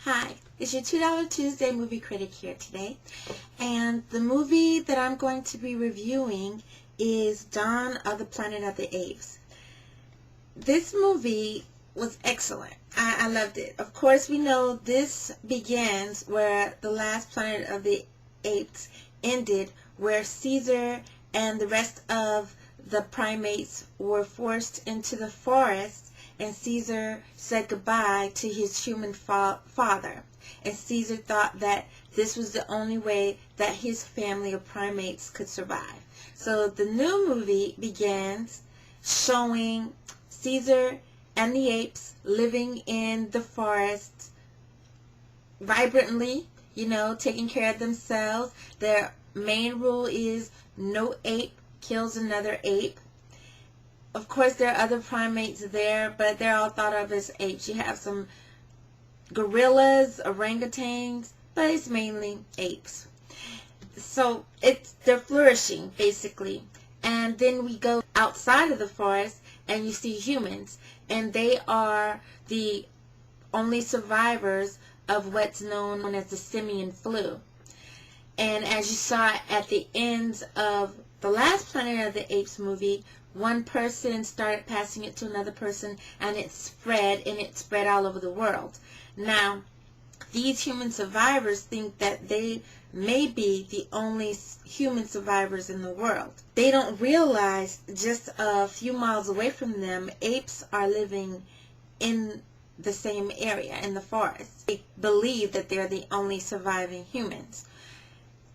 Hi, it's your $2 Tuesday movie critic here today, and the movie that I'm going to be reviewing is Dawn of the Planet of the Apes. This movie was excellent. I loved it. Of course, we know this begins where the last Planet of the Apes ended, where Caesar and the rest of the primates were forced into the forest, and Caesar said goodbye to his human father. And Caesar thought that this was the only way that his family of primates could survive. So the new movie begins showing Caesar and the apes living in the forest vibrantly, taking care of themselves. Their main rule is no ape kills another ape. Of course, there are other primates there, but they're all thought of as apes. You have some gorillas, orangutans, but it's mainly apes. So they're flourishing, basically. And then we go outside of the forest, and you see humans, and they are the only survivors of what's known as the simian flu. And as you saw at the end of the last Planet of the Apes movie, one person started passing it to another person, and it spread all over the world. Now, these human survivors think that they may be the only human survivors in the world. They don't realize just a few miles away from them, apes are living in the same area, in the forest. They believe that they're the only surviving humans.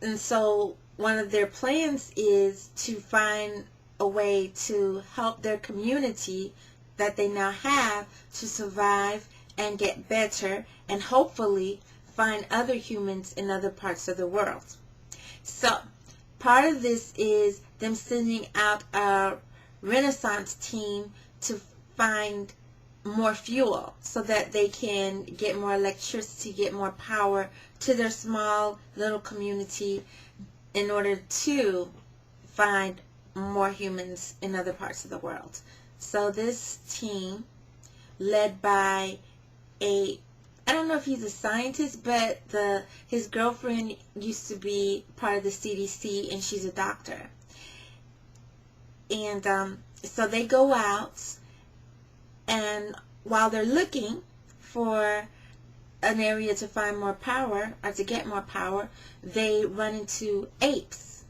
And so one of their plans is to find a way to help their community that they now have to survive and get better, and hopefully find other humans in other parts of the world. So part of this is them sending out a Renaissance team to find more fuel so that they can get more electricity, get more power to their small little community in order to find more humans in other parts of the world. So this team, led by I don't know if he's a scientist, but his girlfriend used to be part of the CDC, and she's a doctor. And so they go out, and while they're looking for an area to find more power, or to get more power, they run into apes.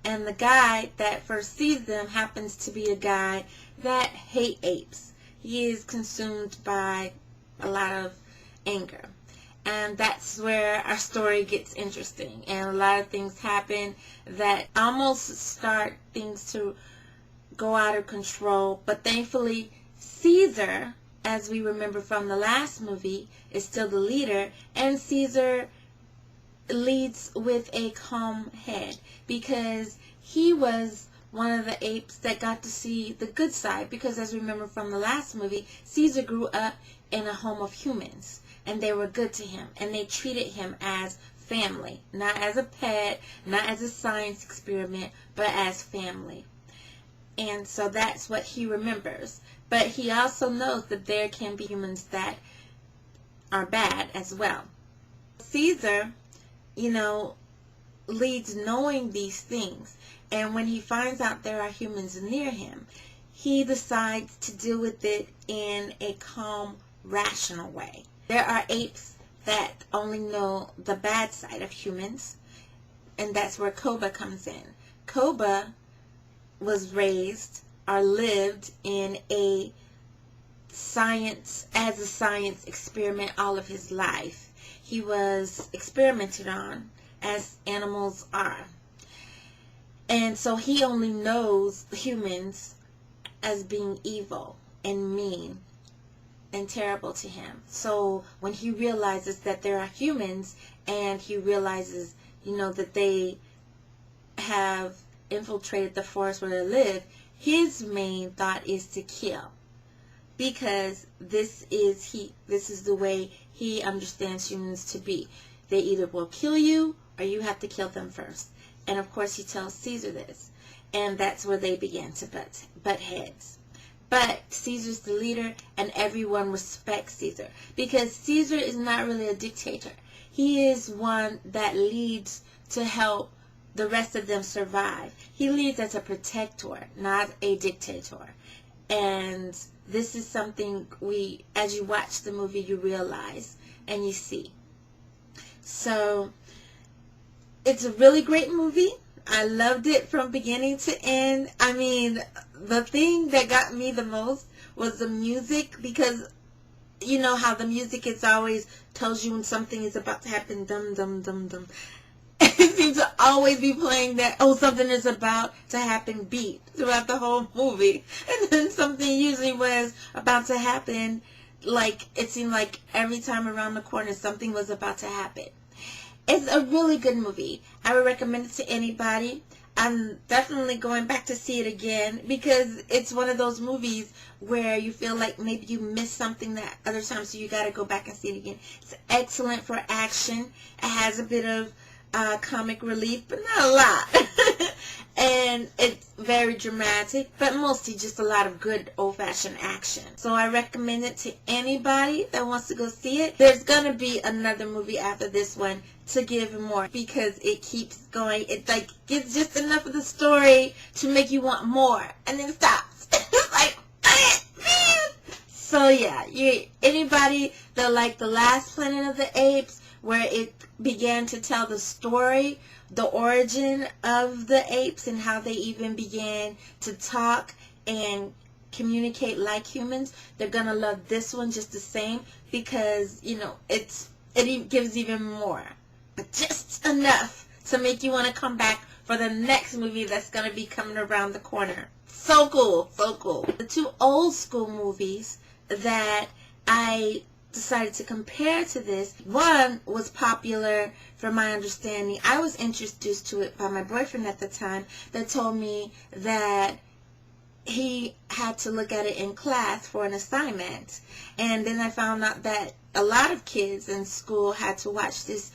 And the guy that first sees them happens to be a guy that hates apes. He is consumed by a lot of anger. And that's where our story gets interesting. And a lot of things happen that almost start things to go out of control. But thankfully, Caesar, as we remember from the last movie, is still the leader. And Caesar leads with a calm head, because he was one of the apes that got to see the good side. Because as we remember from the last movie, Caesar grew up in a home of humans, and they were good to him, and they treated him as family, not as a pet, not as a science experiment, but as family. And so that's what he remembers. But he also knows that there can be humans that are bad as well. Caesar, leads knowing these things, and when he finds out there are humans near him, he decides to deal with it in a calm, rational way. There are apes that only know the bad side of humans, and that's where Koba comes in. Koba was raised or lived in a science experiment all of his life. He was experimented on, as animals are. And so he only knows humans as being evil and mean and terrible to him. So when he realizes that there are humans, and he realizes, that they have infiltrated the forest where they live, his main thought is to kill. Because this is the way he understands humans to be. They either will kill you, or you have to kill them first. And of course he tells Caesar this. And that's where they began to butt heads. but Caesar's the leader, and everyone respects Caesar because Caesar is not really a dictator. He is one that leads to help the rest of them survive. He leads as a protector, not a dictator. And this is something as you watch the movie, you realize and you see. So it's a really great movie. I loved it from beginning to end. I mean, the thing that got me the most was the music, because you know how the music is always tells you when something is about to happen. Dum dum dum dum. It seems to always be playing that, oh, something is about to happen beat throughout the whole movie. And then something usually was about to happen, like it seemed like every time around the corner something was about to happen. It's a really good movie. I would recommend it to anybody. I'm definitely going back to see it again because it's one of those movies where you feel like maybe you missed something that other time, so you got to go back and see it again. It's excellent for action. It has a bit of comic relief, but not a lot. And it's very dramatic, but mostly just a lot of good old-fashioned action. So I recommend it to anybody that wants to go see it. There's going to be another movie after this one to give more because it keeps going. It like gives just enough of the story to make you want more, and then stops. It's like, man. So yeah, anybody that like The Last Planet of the Apes, where it began to tell the story, the origin of the apes and how they even began to talk and communicate like humans, they're gonna love this one just the same because, you know, it gives even more, but just enough to make you want to come back for the next movie that's gonna be coming around the corner. So cool, so cool. The two old school movies that I decided to compare to this, one was popular from my understanding. I was introduced to it by my boyfriend at the time that told me that he had to look at it in class for an assignment. And then I found out that a lot of kids in school had to watch this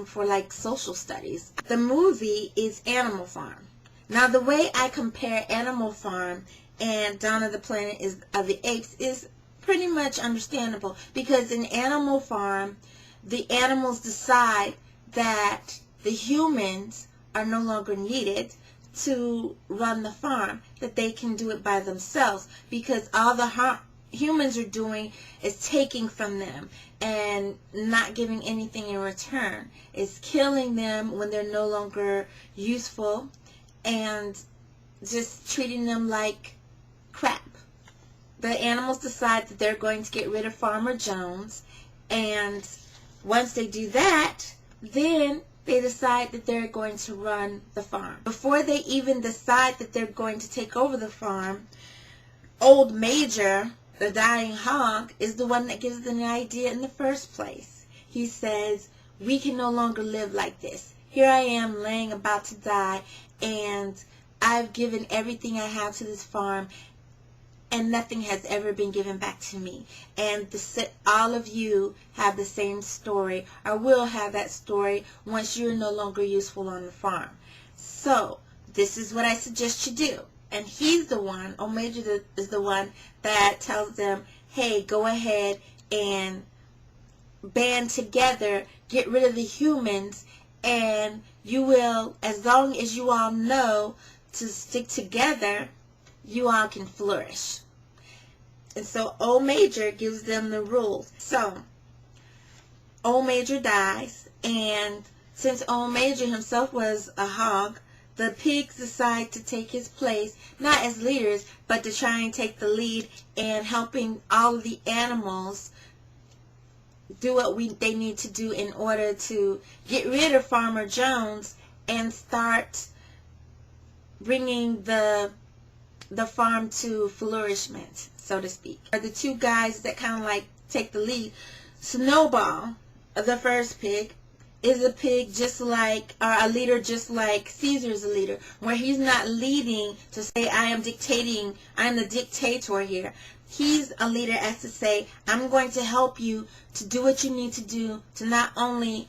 for like social studies. The movie is Animal Farm. Now the way I compare Animal Farm and Dawn of the Planet of the Apes is pretty much understandable, because in Animal Farm, the animals decide that the humans are no longer needed to run the farm, that they can do it by themselves, because all the humans are doing is taking from them and not giving anything in return. It's killing them when they're no longer useful and just treating them like crap. The animals decide that they're going to get rid of Farmer Jones, and once they do that, then they decide that they're going to run the farm. Before they even decide that they're going to take over the farm, Old Major, the dying hog, is the one that gives them the idea in the first place. He says, we can no longer live like this. Here I am laying about to die, and I've given everything I have to this farm, and nothing has ever been given back to me. And all of you have the same story, or will have that story once you're no longer useful on the farm. So this is what I suggest you do. And he's the one, Old Major is the one that tells them, hey, go ahead and band together, get rid of the humans, and you will, as long as you all know to stick together, you all can flourish. And so Old Major gives them the rules. So Old Major dies, and since Old Major himself was a hog, the pigs decide to take his place, not as leaders, but to try and take the lead in helping all of the animals do what they need to do in order to get rid of Farmer Jones and start bringing the farm to flourishment, so to speak. The two guys that kind of like take the lead. Snowball, the first pig, is a pig just like, or a leader just like Caesar's a leader, where he's not leading to say, I am dictating, I'm the dictator here. He's a leader as to say, I'm going to help you to do what you need to do to not only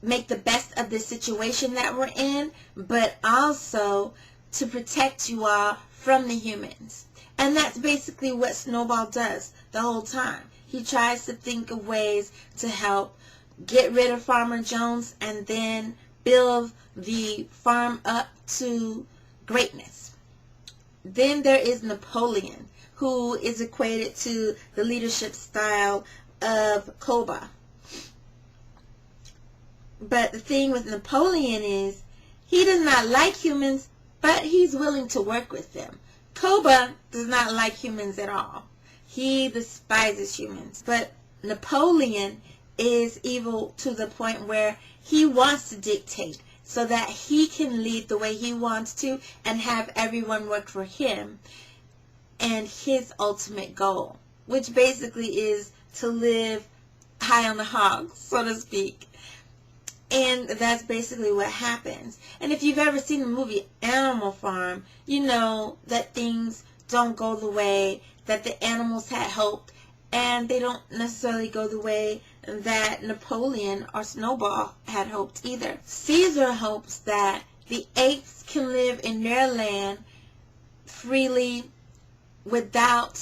make the best of the situation that we're in, but also to protect you all from the humans. And that's basically what Snowball does the whole time. He tries to think of ways to help get rid of Farmer Jones and then build the farm up to greatness. Then there is Napoleon, who is equated to the leadership style of Koba. But the thing with Napoleon is he does not like humans, but he's willing to work with them. Koba does not like humans at all. He despises humans. But Napoleon is evil to the point where he wants to dictate so that he can lead the way he wants to and have everyone work for him and his ultimate goal, which basically is to live high on the hog, so to speak. And that's basically what happens. And if you've ever seen the movie Animal Farm, you know that things don't go the way that the animals had hoped, and they don't necessarily go the way that Napoleon or Snowball had hoped either. Caesar hopes that the apes can live in their land freely without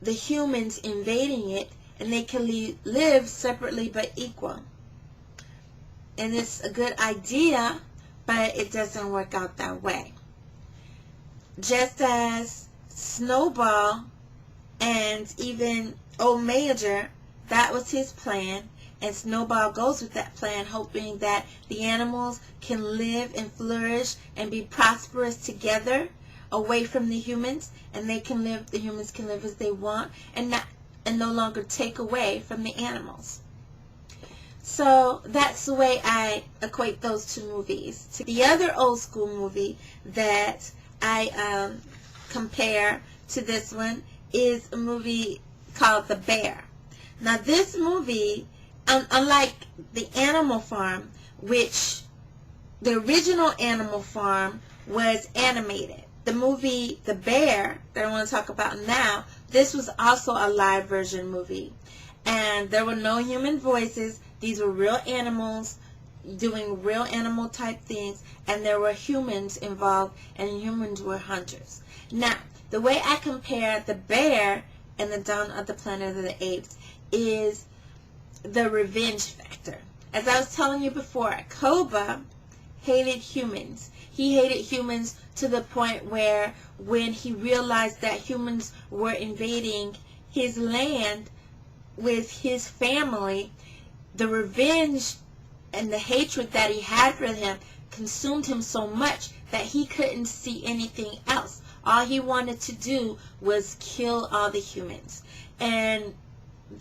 the humans invading it, and they can live separately but equal. And it's a good idea, but it doesn't work out that way. Just as Snowball and even Old Major, that was his plan, and Snowball goes with that plan, hoping that the animals can live and flourish and be prosperous together, away from the humans, and the humans can live as they want, and no longer take away from the animals. So that's the way I equate those two movies. The other old school movie that I compare to this one is a movie called The Bear. Now this movie, unlike the Animal Farm, which the original Animal Farm was animated, the movie The Bear that I want to talk about now, this was also a live version movie. And there were no human voices. These were real animals doing real animal type things, and there were humans involved, and humans were hunters. Now, the way I compare The Bear and the Dawn of the Planet of the Apes is the revenge factor. As I was telling you before, Koba hated humans. He hated humans to the point where when he realized that humans were invading his land with his family, the revenge and the hatred that he had for them consumed him so much that he couldn't see anything else. All he wanted to do was kill all the humans. And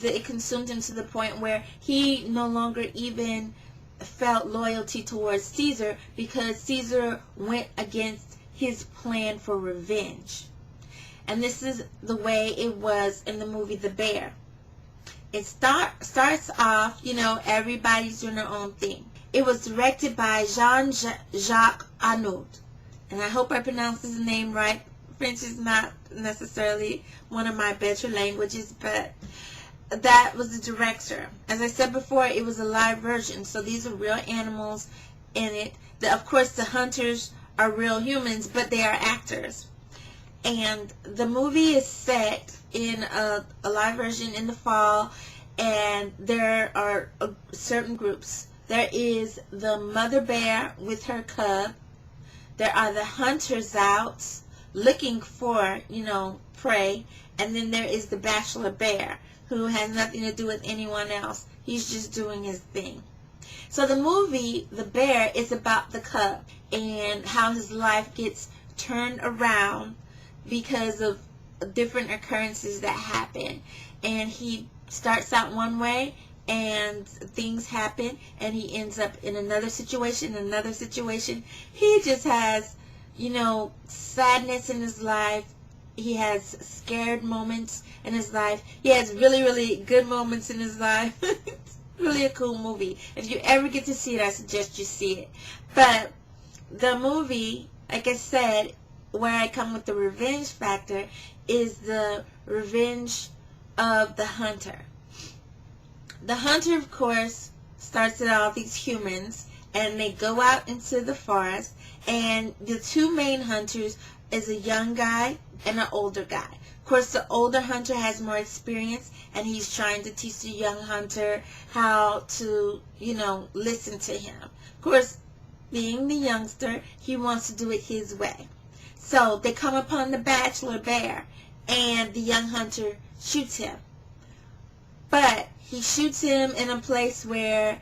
it consumed him to the point where he no longer even felt loyalty towards Caesar, because Caesar went against his plan for revenge. And this is the way it was in the movie The Bear. It starts off, everybody's doing their own thing. It was directed by Jean-Jacques Annaud. And I hope I pronounced his name right. French is not necessarily one of my better languages, but that was the director. As I said before, it was a live version, so these are real animals in it. Of course, the hunters are real humans, but they are actors. And the movie is set in a live version in the fall, and there are certain groups. There is the mother bear with her cub. There are the hunters out looking for, prey. And then there is the bachelor bear, who has nothing to do with anyone else. He's just doing his thing. So the movie, The Bear, is about the cub and how his life gets turned around because of different occurrences that happen. And he starts out one way, and things happen, and he ends up in another situation. He just has, sadness in his life. He has scared moments in his life. He has really, really good moments in his life. It's really a cool movie. If you ever get to see it, I suggest you see it. But the movie, like I said, where I come with the revenge factor is the revenge of the hunter. The hunter, of course, starts with all these humans, and they go out into the forest, and the two main hunters is a young guy and an older guy. Of course, the older hunter has more experience, and he's trying to teach the young hunter how to, listen to him. Of course, being the youngster, he wants to do it his way. So they come upon the bachelor bear, and the young hunter shoots him. But he shoots him in a place where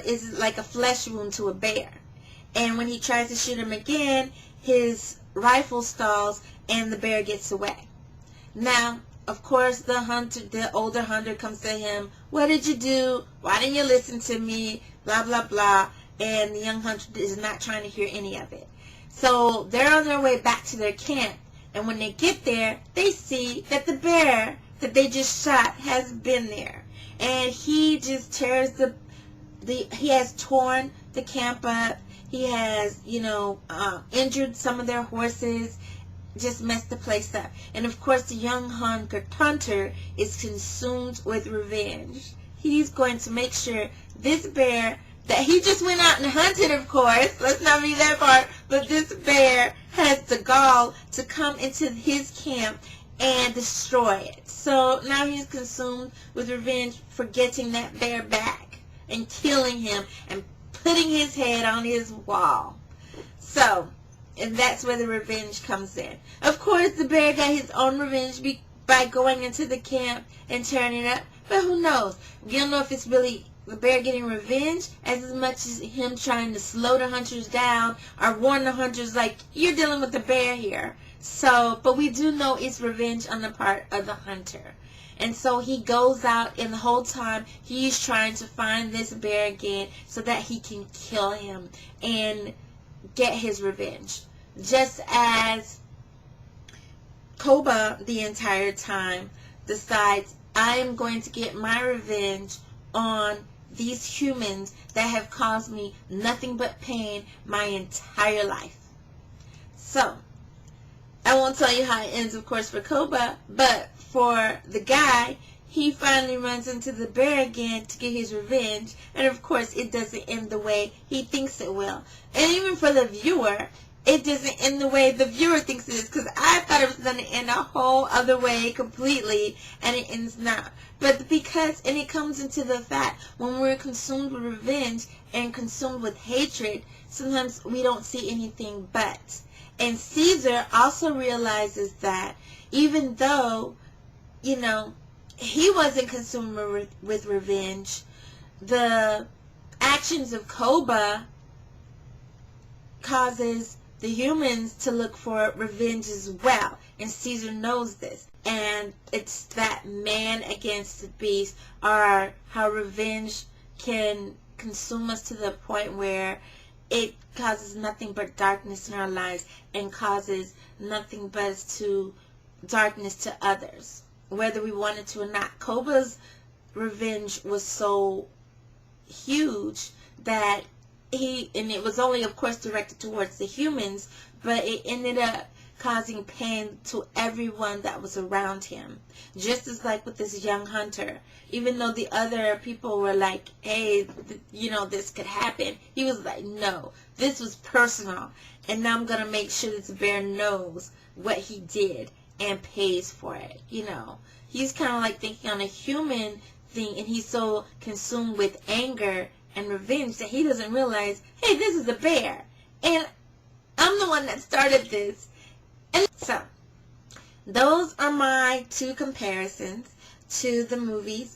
is like a flesh wound to a bear. And when he tries to shoot him again, his rifle stalls and the bear gets away. Now, of course, the older hunter comes to him. What did you do? Why didn't you listen to me? Blah, blah, blah. And the young hunter is not trying to hear any of it. So they're on their way back to their camp. And when they get there, they see that the bear that they just shot has been there. And he just tears he has torn the camp up. He has, injured some of their horses, just messed the place up. And of course, the young hunter is consumed with revenge. He's going to make sure this bear that he just went out and hunted, of course, let's not read that part, but this bear has the gall to come into his camp and destroy it. So now he's consumed with revenge for getting that bear back and killing him and putting his head on his wall. So, and that's where the revenge comes in. Of course, the bear got his own revenge by going into the camp and tearing it up, but who knows? You don't know if it's really the bear getting revenge as much as him trying to slow the hunters down or warn the hunters like, you're dealing with the bear here. So, but we do know it's revenge on the part of the hunter. And so he goes out, and the whole time he's trying to find this bear again so that he can kill him and get his revenge. Just as Koba the entire time decides, I am going to get my revenge on these humans that have caused me nothing but pain my entire life. So, I won't tell you how it ends, of course, for Koba, but for the guy, he finally runs into the bear again to get his revenge, and of course, it doesn't end the way he thinks it will. And even for the viewer, it doesn't end the way the viewer thinks it is, because I thought it was going to end a whole other way completely, and it ends not. But and it comes into the fact, when we're consumed with revenge and consumed with hatred, sometimes we don't see anything but. And Caesar also realizes that even though, he wasn't consumed with revenge, the actions of Koba causes the humans to look for revenge as well. And Caesar knows this. And it's that man against the beast, or how revenge can consume us to the point where it causes nothing but darkness in our lives and causes nothing but darkness to others, whether we wanted to or not. Koba's revenge was so huge that and it was only, of course, directed towards the humans, but it ended up causing pain to everyone that was around him. Just as like with this young hunter, even though the other people were like, hey, this could happen, he was like, no, this was personal, and now I'm going to make sure this bear knows what he did and pays for it. He's kind of like thinking on a human thing, and he's so consumed with anger and revenge that he doesn't realize, hey, this is a bear, and I'm the one that started this. And so, those are my two comparisons to the movie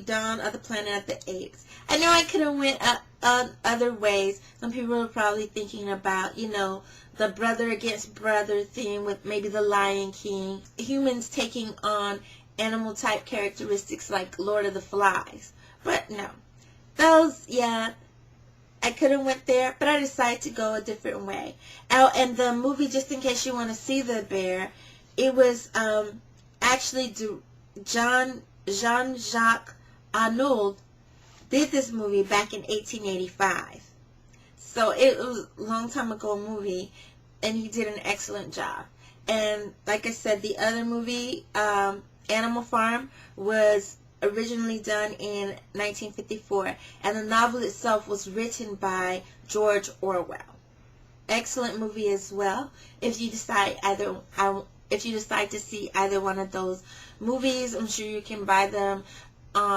Dawn of the Planet of the Apes. I know I could have went other ways. Some people are probably thinking about, the brother against brother theme with maybe the Lion King. Humans taking on animal type characteristics like Lord of the Flies. But no. I could have went there, but I decided to go a different way. And the movie, just in case you want to see the bear, it was actually Jean-Jacques Arnaud did this movie back in 1885. So it was a long time ago movie, and he did an excellent job. And like I said, the other movie, Animal Farm, was originally done in 1954, and the novel itself was written by George Orwell. excellent movie as well. If you decide to see either one of those movies, I'm sure you can buy them on